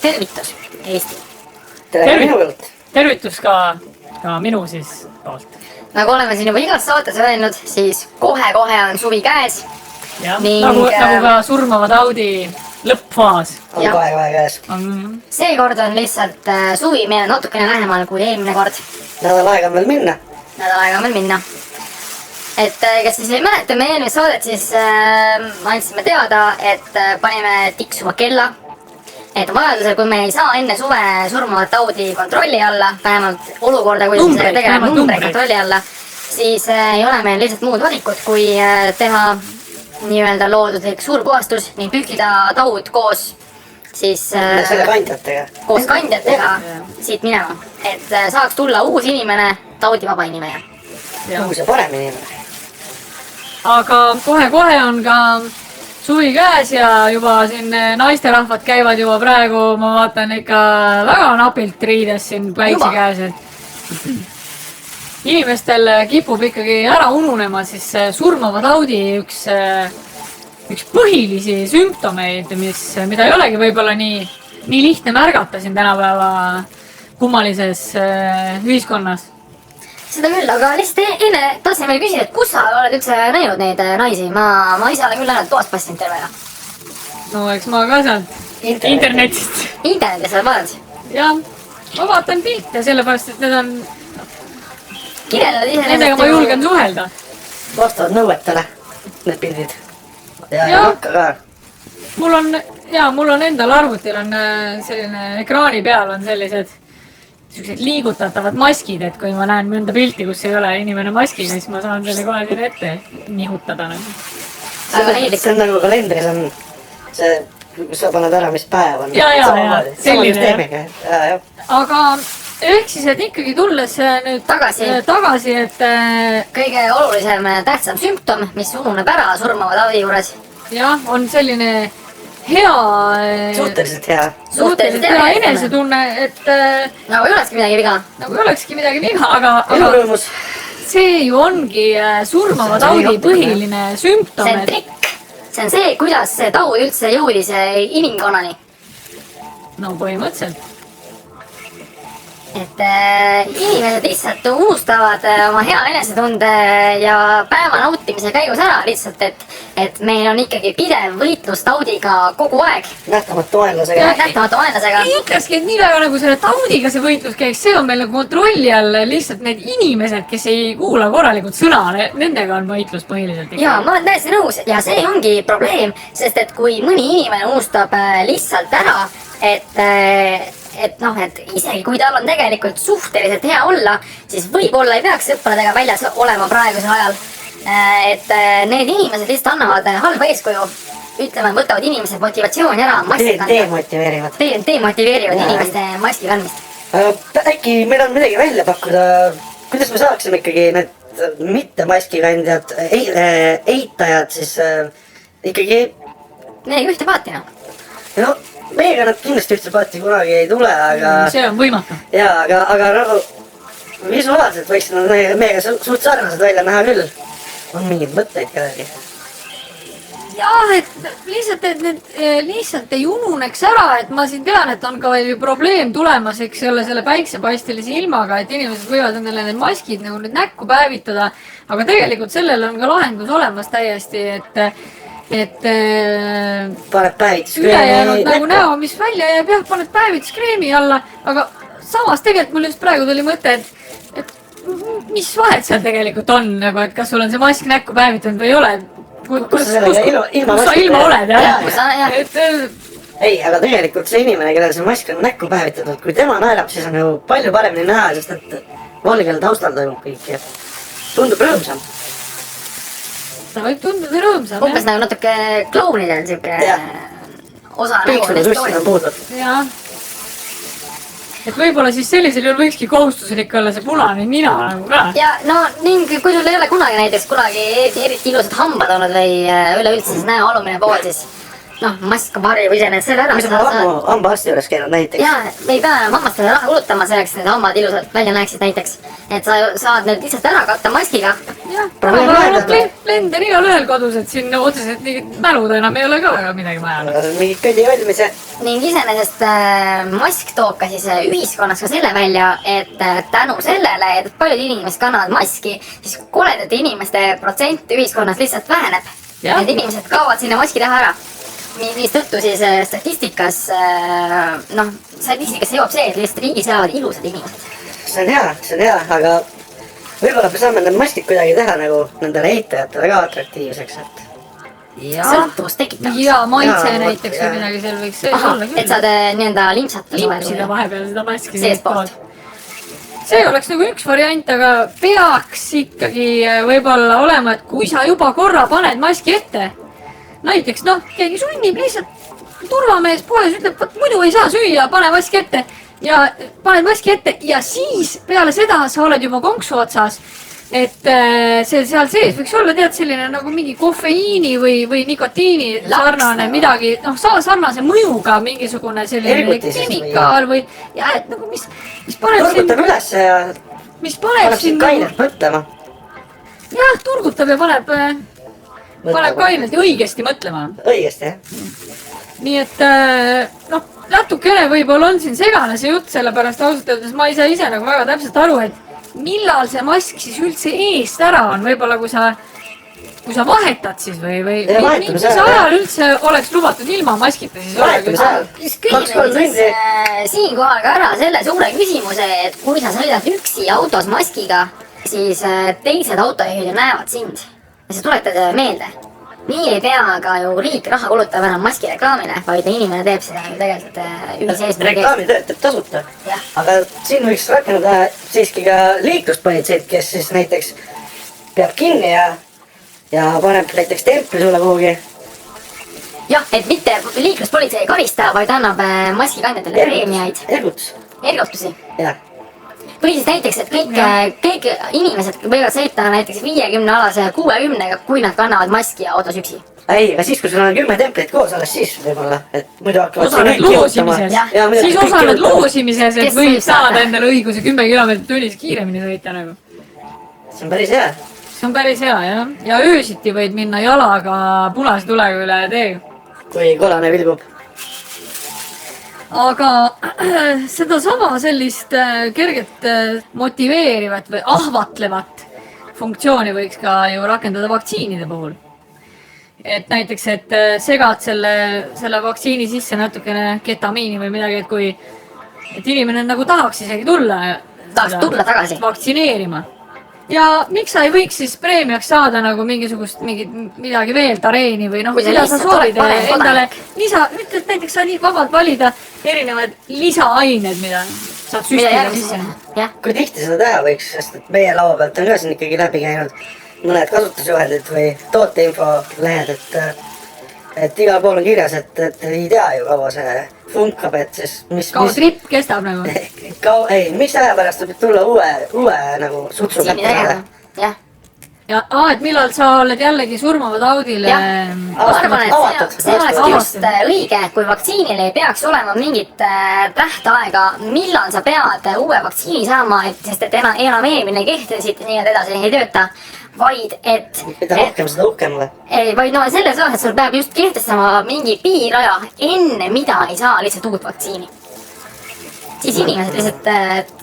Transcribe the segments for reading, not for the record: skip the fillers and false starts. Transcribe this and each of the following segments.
tervitus, Eesti. Tervitus ka minu siis poolt. Nagu oleme siin juba igas saates öelnud, siis kohe-kohe on suvi käes. Ning, nagu ka surmava taudi lõppfaas. On kohe käes. Seekord on lihtsalt suvi meile natukene lähemal kui eelmine kord. Nädal aega on veel minna. Et kes siis ei mäleta meie eelmine saadet, siis andsime teada, et panime tiksuma kella. Et vajadusel, kui me ei saa enne suve surmavat taudi kontrolli alla, vähemalt olukorda, kui me tegeleme numbreid kontrolli alla, siis ei ole meil lihtsalt muud valikut, kui teha nii-öelda looduslik suurpuhastus ning pühkida taud koos siis koos kandjatega siit minema, et saaks tulla uus inimene, taudivaba inimene. Uus ja parem inimene. Aga kohe-kohe on ka suvi käes ja juba siin naisterahvad käivad juba praegu, ma vaatan ikka väga napilt riides siin päitsi käes, et inimestel kipub ikkagi ära ununema siis surmava taudi üks põhilisi sümptomeid, mida ei olegi võib-olla nii lihtne märgata siin tänapäeva kummalises ühiskonnas. Seda küll, aga lihtsalt enne tahtsin veel küsida, et kus sa oled üldse näinud neid naisi? Ma ise olen küll ainult toast passinud tervena. No eks ma ka sealt internetist. Internetis oled vaadanud? Jah, ma vaatan pilte, sellepärast, et need on... Kirjeldad ise nendega ma julgen suhelda. Vastavad nõuetele, need pildid. Ja hakka ka. Mul on endal arvutil on selline ekraani peal on sellised liigutatavad maskid, et kui ma näen mõnda pilti, kus ei ole inimene maskiga, siis ma saan selle kohe siin ette nihutada. See on nagu kalendris on see, kus sa paned ära, mis päev on. Ja, selline. Aga ehk siis, et ikkagi tulles nüüd tagasi, et kõige olulisem tähtsam sümptom, mis ununeb ära surmava taudi juures. Jah, on selline suhteliselt hea enesetunne, et nagu ei olekski midagi viga. Aga see ju ongi surmava taudi põhiline sümptom. See on trikk. See on see, kuidas see taud üldse jõudis inimkonnani. No põhimõtteliselt. Et inimesed lihtsalt unustavad oma hea enesetunde ja päeva nautimise käigus ära lihtsalt, et meil on ikkagi pidev võitlus taudiga kogu aeg. Nähtamatu vaenlasega. Ei ütlekski, et nii väga nagu selle taudiga see võitlus käiks, see on meil nagu kontrolli all lihtsalt need inimesed, kes ei kuula korralikult sõna, nendega on võitlus põhiliselt. Jaa, ma olen täiesti nõus ja see ongi probleem, sest et kui mõni inimene unustab lihtsalt ära, et isegi kui tal on tegelikult suhteliselt hea olla, siis võib-olla ei peaks sõpradega väljas olema praegusel ajal. Et need inimesed lihtsalt annavad halba eeskuju. Ütleme, võtavad inimesed motivatsiooni ära maski kanda. Demotiveerivad inimeste maski kandmist. Äkki meil on midagi välja pakkuda, kuidas me saaksime ikkagi need mitte maskikandjad, eitajad siis ikkagi... Meiega ühte paatina. No, meiega nad kindlasti ühtse paati kunagi ei tule, aga... See on võimatu. Jaa, aga nagu visuaalselt võiks nad meiega suht sarnased välja näha küll. On mingid mõtteid kellegi. Jah, et lihtsalt ei ununeks ära, et ma siin tean, et on ka veel probleem tulemas, eks ole, selle päiksepaistelise ilmaga, et inimesed võivad endale need maskid nagu nüüd näkku päevitada, aga tegelikult sellel on ka lahendus olemas täiesti, et paned päevituskreemi ülejäänud nagu näo, mis välja jääb, jah, paned päevituskreemi alla, aga samas tegelikult mul just praegu tuli mõte, et mis vahet seal tegelikult on, nagu, et kas sul on see mask näkku päevitanud või ei ole, kus sa ilma oled, jah? Ei, aga tegelikult see inimene, kellel see mask on näkku päevitatud, kui tema naerab, siis on ju palju paremini näha, sest et valgel taustal toimub kõik ja tundub rõõmsam. Ta võib tunduda rõõmsam, umbes nagu natuke klounidel siuke osa nagu puudub. Jah. Et võib-olla siis sellisel juhul võikski kohustuslik olla see punane nina nagu ka. Ja no ning kui sul ei ole kunagi näiteks eriti ilusad hambad olnud või üleüldse siis näo alumine pool, siis noh , mask varjub iseenesest selle ära . mis ma hambaarsti juures käinud näiteks . ja me ei pea hammastele raha kulutama selleks , et need hambad ilusad välja näeksid näiteks . et sa saad need lihtsalt ära katta maskiga . jah , Probleem aga lahendatud. lend on igalühel kodus , et siin otseselt mingit mäluda enam ei ole ka väga midagi vaja . mingi kõdi valmis . ning iseenesest mask toob ka siis ühiskonnas ka selle välja , et tänu sellele , et paljud inimesed kannavad maski , siis koledate inimeste protsent ühiskonnas lihtsalt väheneb . Jah. Need inimesed kaovad sinna maski taha ära . mistõttu siis statistikas , noh , statistikasse jõuab see , et lihtsalt riigis elavad ilusad inimesed . see on hea , aga võib-olla me saame need maskid kuidagi teha nagu nendele eitajatele ka atraktiivseks , et sõltuvust tekitavaks . ja maitse Jaa, näiteks vot, või jah. midagi seal võiks sees ahah olla , et küll . saad nii-öelda limpsata limpsida vahepeal seda maski seestpoolt . see oleks nagu üks variant , aga peaks ikkagi võib-olla olema , et kui sa juba korra paned maski ette , näiteks noh , keegi sunnib lihtsalt , turvamees poes ütleb , vot muidu ei saa süüa , pane maski ette ja paned maski ette ja siis peale seda sa oled juba konksu otsas . et see seal sees võiks olla tead selline nagu mingi kofeiini või nikotiini sarnane midagi , noh , sarnase mõjuga mingisugune selline Ergutis siis või? kemikaal või ja et nagu mis paneb turgutab üles ja mis paneb paneb sind sind nagu , kainet mõtlema . jah , turgutab ja paneb kainet ja õigesti mõtlema . õigesti , jah . nii et noh , natukene võib-olla on siin segane see jutt , sellepärast ausalt öeldes ma ei saa ise nagu väga täpselt aru , et millal see mask siis üldse eest ära on , võib-olla kui sa vahetad siis või Ja vahetamise mis ajal, ajal üldse oleks lubatud ilma maskita siis Vahetamise ajal. küsime siis siinkohal ka ära selle suure küsimuse , et kui sa sõidad üksi autos maskiga , siis teised autojuhid ju näevad sind ja sa tuletad meelde . nii ei pea ka ju riik raha kulutama enam maski reklaamile , vaid inimene teeb seda ju tegelikult ühise eesmärgi eest . reklaami töötab tasuta Jah. . aga siin võiks rakendada siiski ka liikluspolitseid , kes siis näiteks peab kinni ja paneb näiteks templi sulle kuhugi . jah , et mitte liikluspolitsei ei karista , vaid annab maskikandjatele preemiaid , ergutusi . jah , või siis näiteks , et kõik inimesed võivad sõita näiteks 50-alase 60-ga , kui nad kannavad maski ja autos üksi . ei , aga siis , kui sul on 10 templit koos , alles siis võib-olla , et muidu hakkavad osaled loosimises , siis osaled loosimises , et Kes võib võib saada? saada endale õiguse 10 kilomeetrit tunnis kiiremini sõita nagu . see on päris hea . see on päris hea jah , ja öösiti võid minna jalaga punase tulega üle tee . kui kollane vilgub . aga sedasama sellist kerget motiveerivat või ahvatlevat funktsiooni võiks ka ju rakendada vaktsiinide puhul . et näiteks , et segad selle vaktsiini sisse natukene ketamiini või midagi , et kui , et inimene nagu tahaks isegi tulla . Tahaks tulla tagasi. vaktsineerima . ja miks sa ei võiks siis preemiaks saada nagu midagi veel , tareeni või noh , Kui sa mida sa lihtsalt oled soovid parem endale kodanik. ütled näiteks sa nii vabalt valida erinevad lisaained , mida saad mida süstida järgmine sisse . jah , kui tihti seda teha võiks , sest et meie laua pealt on ka siin ikkagi läbi käinud mõned kasutusjuhendid või tooteinfolehed , et igal pool on kirjas , et ei tea ju kaua see funkab , et siis kaua gripp kestab nagu . ei , mis aja pärast võib tulla uue nagu sutsu vaktsiini kätte tegema saada . jah . ja et millal sa oled jällegi surmava taudile . Jah. ma arvan , et avatud. see oleks Avatud. just õige , kui vaktsiinil ei peaks olema mingit tähtaega , millal sa pead uue vaktsiini saama , et sest et enam eelmine kehtestasid , nii et edasi ei tööta , vaid et mida rohkem , seda uhkem ole . ei , vaid no selles osas , et sul peab just kehtestama mingi piiraja , enne mida ei saa lihtsalt uut vaktsiini . siis inimesed lihtsalt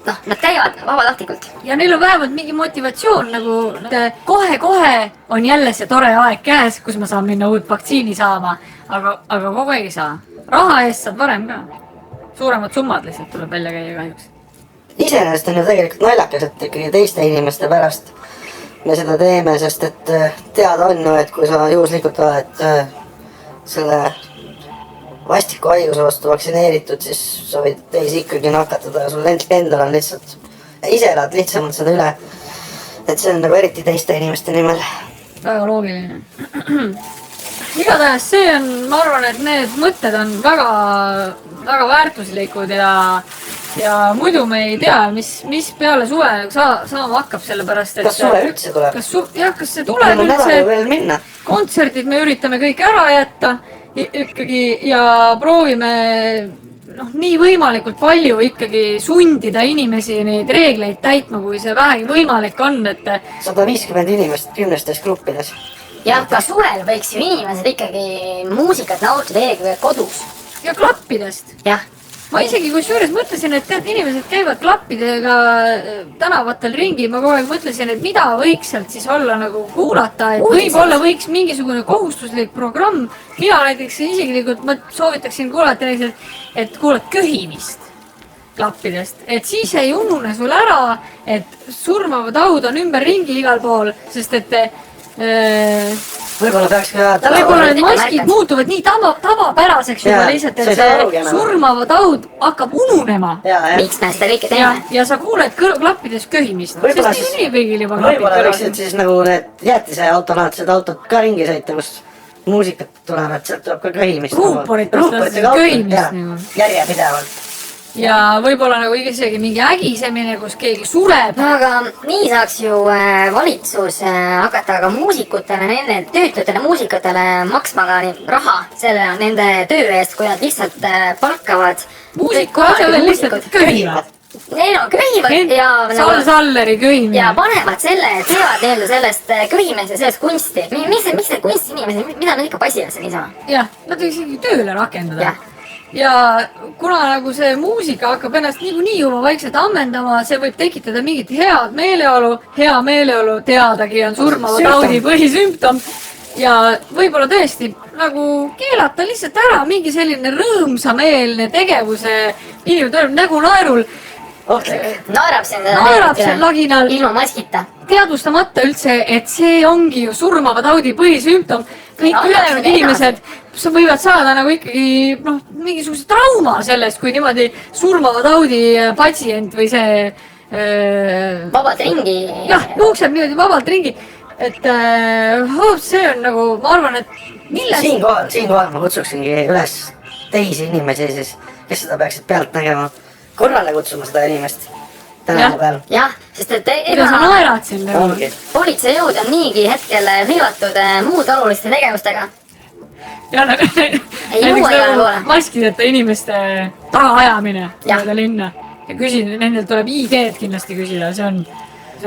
noh , nad käivad vabatahtlikult . ja neil on vähemalt mingi motivatsioon nagu , et kohe-kohe on jälle see tore aeg käes , kus ma saan minna uut vaktsiini saama , aga kogu aeg ei saa . raha eest saad varem ka . suuremad summad lihtsalt tuleb välja käia kahjuks . iseenesest on ju tegelikult naljakas , et ikkagi teiste inimeste pärast me seda teeme , sest et teada on ju , et kui sa juhuslikult oled selle vastiku haiguse vastu vaktsineeritud , siis sa võid teisi ikkagi nakatada ja sul endal on lihtsalt , ise elad lihtsamalt seda üle . et see on nagu eriti teiste inimeste nimel . väga loogiline . igatahes see on , ma arvan , et need mõtted on väga väärtuslikud ja muidu me ei tea , mis peale suve saama hakkab , sellepärast et kas suve üldse tuleb ? kas see meil tuleb on nädal ju üldse , veel minna . kontserdid me üritame kõik ära jätta ikkagi ja proovime nii võimalikult palju ikkagi sundida inimesi neid reegleid täitma, kui see vähegi võimalik on, et 150 inimest 10 gruppides. jah, ka suvel võiks ju inimesed ikkagi muusikat nautida eelkõige kodus. ja klappidest. jah. ma isegi kusjuures mõtlesin, et tead, inimesed käivad klappidega tänavatel ringi, ma kogu aeg mõtlesin, et mida võiks sealt siis olla nagu kuulata, et võib-olla võiks mingisugune kohustuslik programm, mina näiteks isiklikult ma soovitaksin kuulata näiteks, et kuulad köhimist klappidest, et siis ei unune sul ära, et surmavad haud on ümberringi igal pool, sest et võib-olla peaks ka võib-olla need maskid muutuvad nii tavapäraseks juba lihtsalt, et see surmavad haud hakkab ununema. Miks me seda kõike teeme? Ja sa kuuled klappides kõhimist, sest nii kõigil juba klapid võib-olla võiksid siis nagu need jäätise autonaatsed autod ka ringi sõita, kus muusikat tuleb, et sealt tuleb ka köhimist. Ruuporitest köhimist. Järjepidevalt. Ja võib-olla nagu isegi mingi ägisemine, kus keegi sureb. No aga nii saaks ju valitsus hakata ka muusikutele, nende töötajatele muusikutele maksma ka raha selle nende töö eest, kui nad lihtsalt palkavad muusiku asemel lihtsalt köhivad. Neil on köhivad ja Salleri köhimine. Ja panevad selle, teevad nii-öelda sellest köhimisest ja sellest kunsti. Miks need kunstinimesed, mida nad ikka pasivad see niisama? Jah, nad võiks isegi tööle rakendada. Ja kuna nagu see muusika hakkab ennast niikuinii juba vaikselt ammendama, see võib tekitada mingit head meeleolu. Hea meeleolu teadagi on surmava taudi põhisümptom. Ja võib-olla tõesti nagu keelata lihtsalt ära mingi selline rõõmsameelne tegevuse. Inimene tuleb nägu naerul. Naerab seal laginal. Ilma maskita. Teadvustamata üldse, et see ongi ju surmava taudi põhisümptom. Kõik ülejäänud inimesed võivad saada nagu ikkagi mingisuguse trauma sellest, kui niimoodi surmava taudi patsient või see vabalt ringi. Jah, jookseb niimoodi vabalt ringi. Et see on nagu, ma arvan, et Siinkohal ma kutsuksingi üles teisi inimesi siis, kes seda peaksid pealt nägema. Korrale kutsuma seda inimest tänava peal. Jah, sest et mida sa naerad siin nagu? Politseijõud on niigi hetkel hõivatud muud oluliste tegevustega. Ja näiteks maskideta inimeste tagaajamine mööda linna. Ja nendel tuleb ID-d kindlasti küsida, see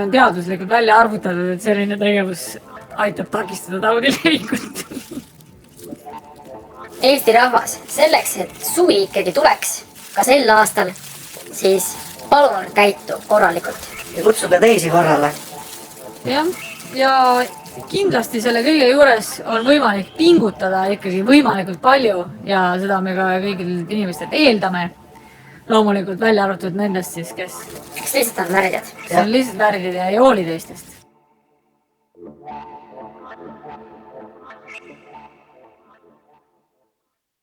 on teaduslikult välja arvutatud, et selline tegevus aitab takistada taudi levikut. Eesti rahvas, selleks, et suvi ikkagi tuleks ka sel aastal, siis palun käitu korralikult. Ja kutsuge teisi korrale. Jah, ja kindlasti selle kõige juures on võimalik pingutada ikkagi võimalikult palju ja seda me ka kõigil inimestelt eeldame. Loomulikult välja arvatud nendest siis, kes lihtsalt on värdjad. See on lihtsalt värdjad ja ei hooli teistest.